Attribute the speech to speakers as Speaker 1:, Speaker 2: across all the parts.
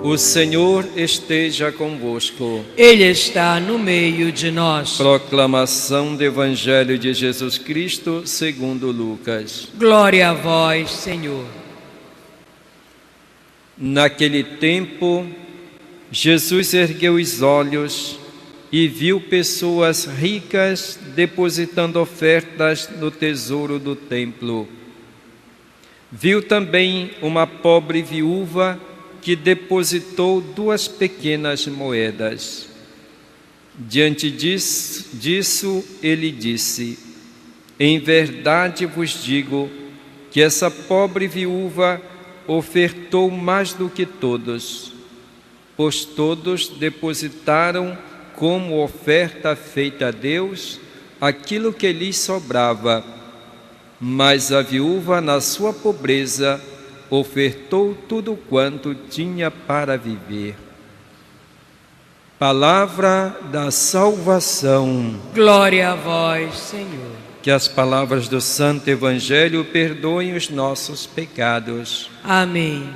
Speaker 1: O Senhor esteja convosco.
Speaker 2: Ele está no meio de nós.
Speaker 1: Proclamação do Evangelho de Jesus Cristo segundo Lucas.
Speaker 2: Glória a vós, Senhor.
Speaker 1: Naquele tempo, Jesus ergueu os olhos e viu pessoas ricas depositando ofertas no tesouro do templo. Viu também uma pobre viúva que depositou 2 pequenas moedas. Diante disso, ele disse: em verdade vos digo que essa pobre viúva ofertou mais do que todos, pois todos depositaram como oferta feita a Deus aquilo que lhes sobrava, mas a viúva, na sua pobreza, ofertou tudo quanto tinha para viver. Palavra da salvação.
Speaker 2: Glória a vós, Senhor.
Speaker 1: Que as palavras do Santo Evangelho perdoem os nossos pecados.
Speaker 2: Amém.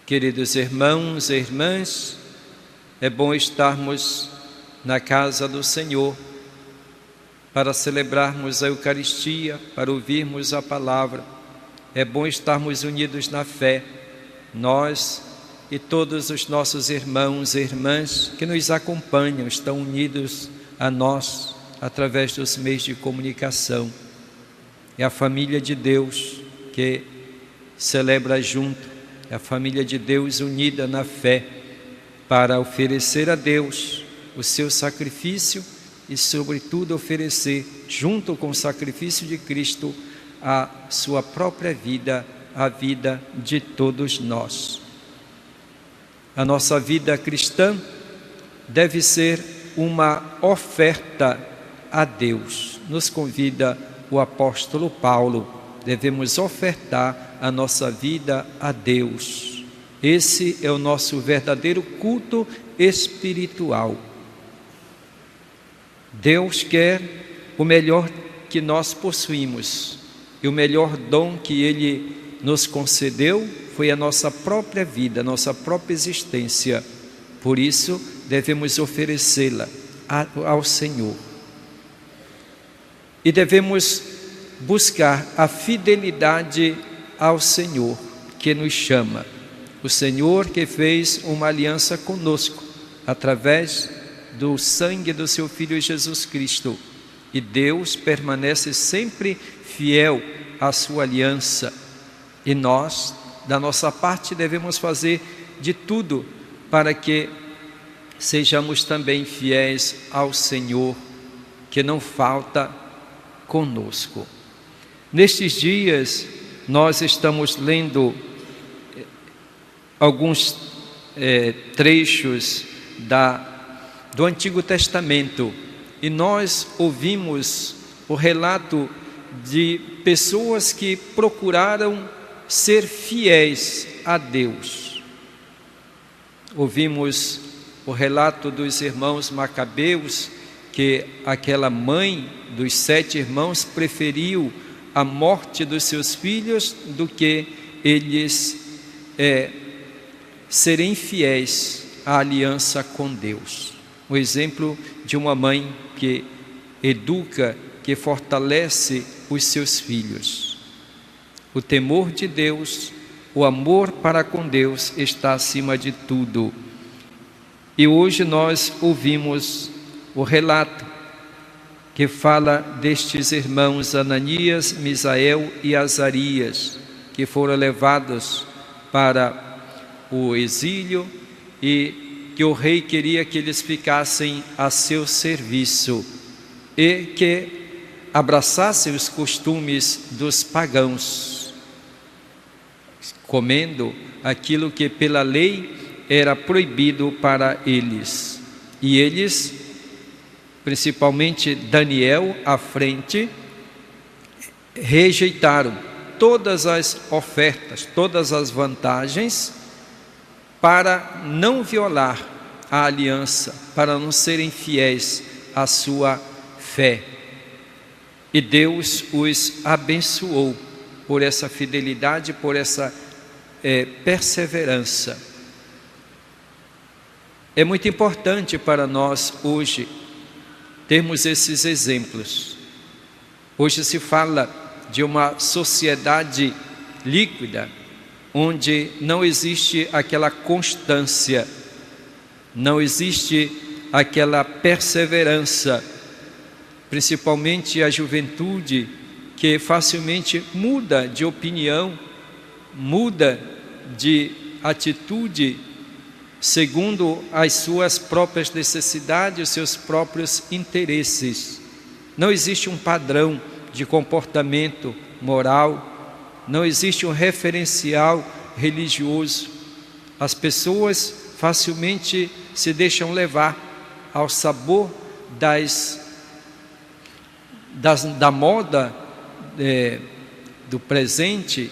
Speaker 1: Queridos irmãos e irmãs, é bom estarmos na casa do Senhor para celebrarmos a Eucaristia, para ouvirmos a palavra. É bom estarmos unidos na fé, nós e todos os nossos irmãos e irmãs que nos acompanham, estão unidos a nós através dos meios de comunicação. É a família de Deus que celebra junto, é a família de Deus unida na fé para oferecer a Deus o seu sacrifício e, sobretudo, oferecer, junto com o sacrifício de Cristo, a sua própria vida, a vida de todos nós. A nossa vida cristã deve ser uma oferta a Deus. Nos convida o apóstolo Paulo, devemos ofertar a nossa vida a Deus. Esse é o nosso verdadeiro culto espiritual. Deus quer o melhor que nós possuímos, e o melhor dom que Ele nos concedeu foi a nossa própria vida, a nossa própria existência. Por isso, devemos oferecê-la ao Senhor. E devemos buscar a fidelidade ao Senhor, que nos chama. O Senhor que fez uma aliança conosco, através do sangue do seu Filho Jesus Cristo. E Deus permanece sempre fiel à sua aliança. E nós, da nossa parte, devemos fazer de tudo para que sejamos também fiéis ao Senhor, que não falta conosco. Nestes dias, nós estamos lendo alguns trechos do Antigo Testamento, e nós ouvimos o relato de pessoas que procuraram ser fiéis a Deus. Ouvimos o relato dos irmãos Macabeus, que aquela mãe dos 7 irmãos preferiu a morte dos seus filhos do que eles serem fiéis à aliança com Deus. O exemplo de uma mãe que educa, que fortalece os seus filhos. O temor de Deus, o amor para com Deus está acima de tudo. E hoje nós ouvimos o relato que fala destes irmãos Ananias, Misael e Azarias, que foram levados para o exílio e que o rei queria que eles ficassem a seu serviço e que abraçassem os costumes dos pagãos, comendo aquilo que pela lei era proibido para eles. E eles, principalmente Daniel à frente, rejeitaram todas as ofertas, todas as vantagens, para não violar a aliança, para não serem fiéis à sua fé. E Deus os abençoou por essa fidelidade, por essa perseverança. É muito importante para nós hoje termos esses exemplos. Hoje se fala de uma sociedade líquida, onde não existe aquela constância, não existe aquela perseverança, principalmente a juventude, que facilmente muda de opinião, muda de atitude, segundo as suas próprias necessidades, os seus próprios interesses. Não existe um padrão de comportamento moral, não existe um referencial religioso. As pessoas facilmente se deixam levar ao sabor da moda do presente,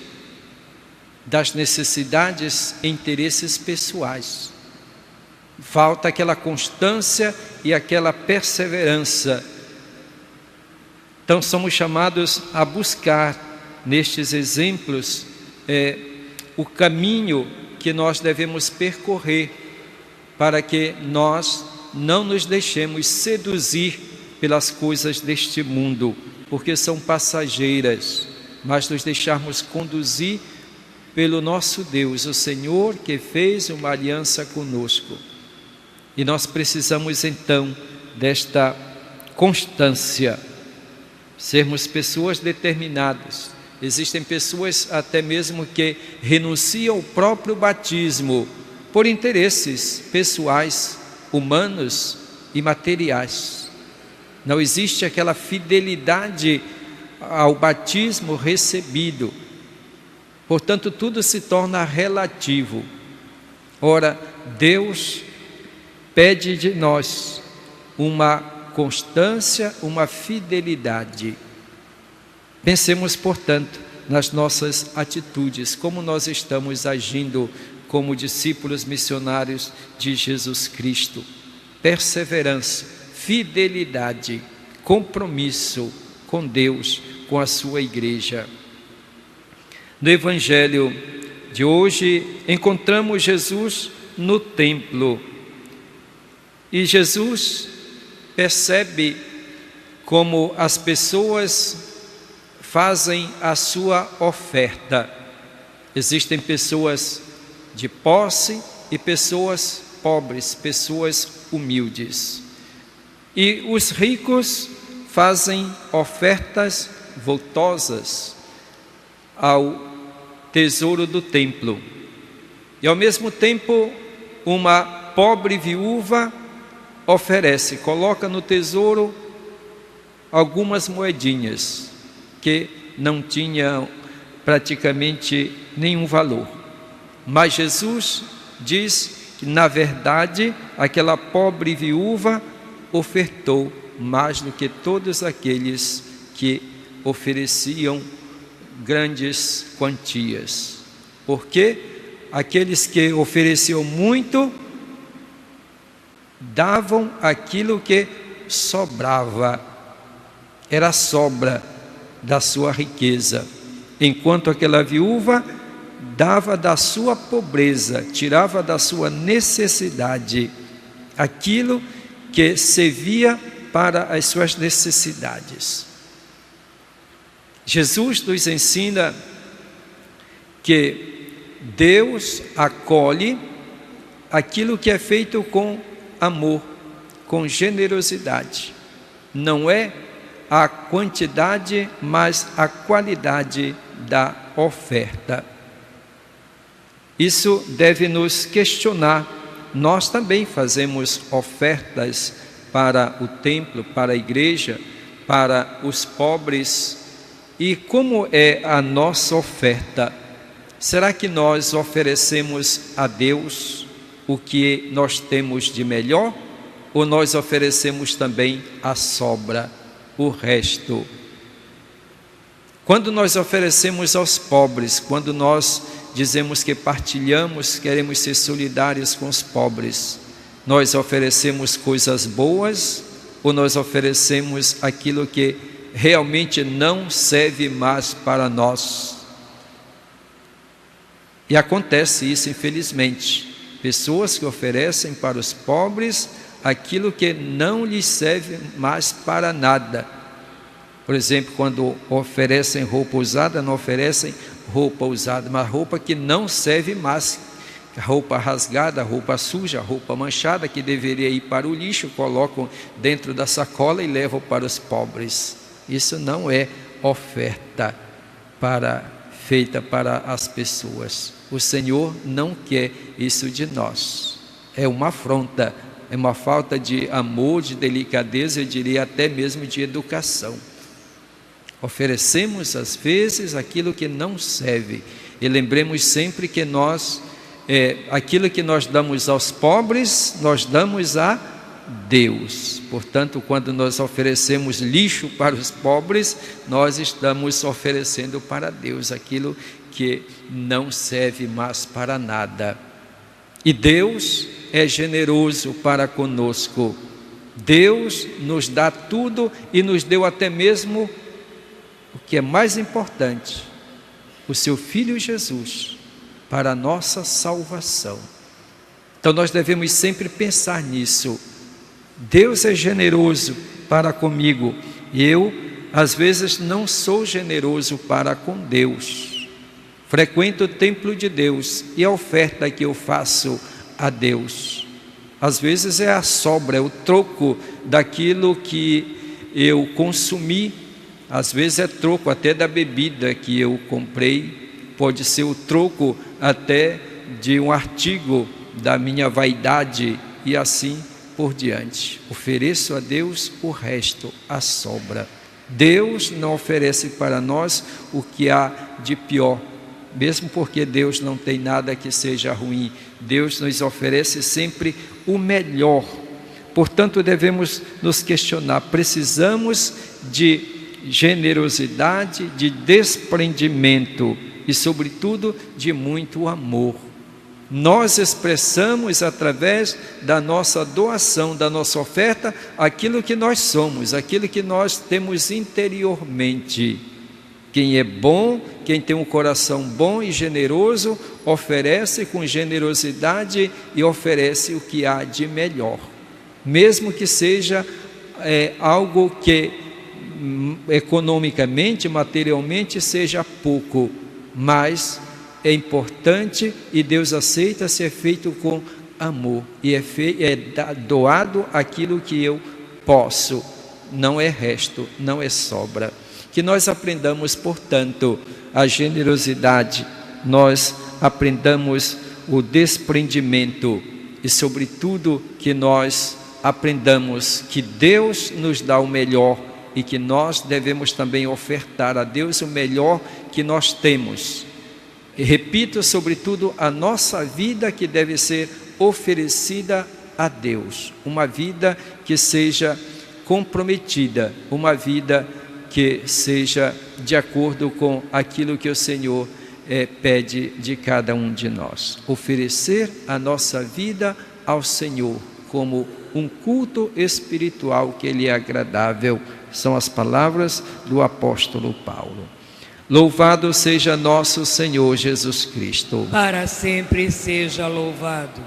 Speaker 1: das necessidades e interesses pessoais. Falta aquela constância e aquela perseverança. Então somos chamados a buscar nestes exemplos o caminho que nós devemos percorrer para que nós não nos deixemos seduzir pelas coisas deste mundo, porque são passageiras, mas nos deixarmos conduzir pelo nosso Deus, o Senhor, que fez uma aliança conosco. E nós precisamos então desta constância, sermos pessoas determinadas. Existem pessoas até mesmo que renunciam ao próprio batismo por interesses pessoais, humanos e materiais. Não existe aquela fidelidade ao batismo recebido. Portanto, tudo se torna relativo. Ora, Deus pede de nós uma constância, uma fidelidade. Pensemos, portanto, nas nossas atitudes, como nós estamos agindo como discípulos missionários de Jesus Cristo. Perseverança, fidelidade, compromisso com Deus, com a sua igreja. No Evangelho de hoje, encontramos Jesus no templo. E Jesus percebe como as pessoas fazem a sua oferta. Existem pessoas de posse e pessoas pobres, pessoas humildes. E os ricos fazem ofertas voltosas ao tesouro do templo. E ao mesmo tempo, uma pobre viúva oferece, coloca no tesouro algumas moedinhas que não tinham praticamente nenhum valor. Mas Jesus diz que, na verdade, aquela pobre viúva ofertou mais do que todos aqueles que ofereciam grandes quantias. Porque aqueles que ofereciam muito davam aquilo que sobrava, era a sobra da sua riqueza, enquanto aquela viúva dava da sua pobreza, tirava da sua necessidade aquilo que servia para as suas necessidades. Jesus nos ensina que Deus acolhe aquilo que é feito com amor, com generosidade. Não é a quantidade, mas a qualidade da oferta. Isso deve nos questionar. Nós também fazemos ofertas para o templo, para a igreja, para os pobres. E como é a nossa oferta? Será que nós oferecemos a Deus o que nós temos de melhor? Ou nós oferecemos também a sobra, o resto? Quando nós oferecemos aos pobres, quando nós dizemos que partilhamos, queremos ser solidários com os pobres, nós oferecemos coisas boas ou nós oferecemos aquilo que realmente não serve mais para nós? E acontece isso, infelizmente. Pessoas que oferecem para os pobres aquilo que não lhes serve mais para nada. Por exemplo, quando oferecem roupa usada, não oferecem roupa usada, mas roupa que não serve mais. Roupa rasgada, roupa suja, roupa manchada, que deveria ir para o lixo, colocam dentro da sacola e levam para os pobres. Isso não é oferta feita para as pessoas. O Senhor não quer isso de nós. É uma afronta, é uma falta de amor, de delicadeza, eu diria até mesmo de educação. Oferecemos às vezes aquilo que não serve, e lembremos sempre que aquilo que nós damos aos pobres, nós damos a Deus. Portanto, quando nós oferecemos lixo para os pobres, nós estamos oferecendo para Deus aquilo que não serve mais para nada. E Deus é generoso para conosco. Deus nos dá tudo e nos deu até mesmo o que é mais importante, o seu Filho Jesus, para a nossa salvação. Então nós devemos sempre pensar nisso. Deus é generoso para comigo, e eu às vezes não sou generoso para com Deus. Frequento o templo de Deus, e a oferta que eu faço a Deus, às vezes é a sobra, é o troco daquilo que eu consumi. Às vezes é troco até da bebida que eu comprei, pode ser o troco até de um artigo da minha vaidade, e assim por diante. Ofereço a Deus o resto, a sobra. Deus não oferece para nós o que há de pior, mesmo porque Deus não tem nada que seja ruim. Deus nos oferece sempre o melhor. Portanto, devemos nos questionar: precisamos de generosidade, de desprendimento e, sobretudo, de muito amor. Nós expressamos através da nossa doação, da nossa oferta, aquilo que nós somos, aquilo que nós temos interiormente. Quem é bom, quem tem um coração bom e generoso, oferece com generosidade e oferece o que há de melhor, mesmo que seja algo que economicamente, materialmente seja pouco, mas é importante, e Deus aceita se é feito com amor, e é doado aquilo que eu posso, não é resto, não é sobra. Que nós aprendamos, portanto, a generosidade, nós aprendamos o desprendimento, e sobretudo que nós aprendamos que Deus nos dá o melhor, e que nós devemos também ofertar a Deus o melhor que nós temos. E repito, sobretudo, a nossa vida que deve ser oferecida a Deus, uma vida que seja comprometida, uma vida que seja de acordo com aquilo que o Senhor pede de cada um de nós. Oferecer a nossa vida ao Senhor como um culto espiritual que lhe é agradável. São as palavras do apóstolo Paulo. Louvado seja nosso Senhor Jesus Cristo.
Speaker 2: Para sempre seja louvado.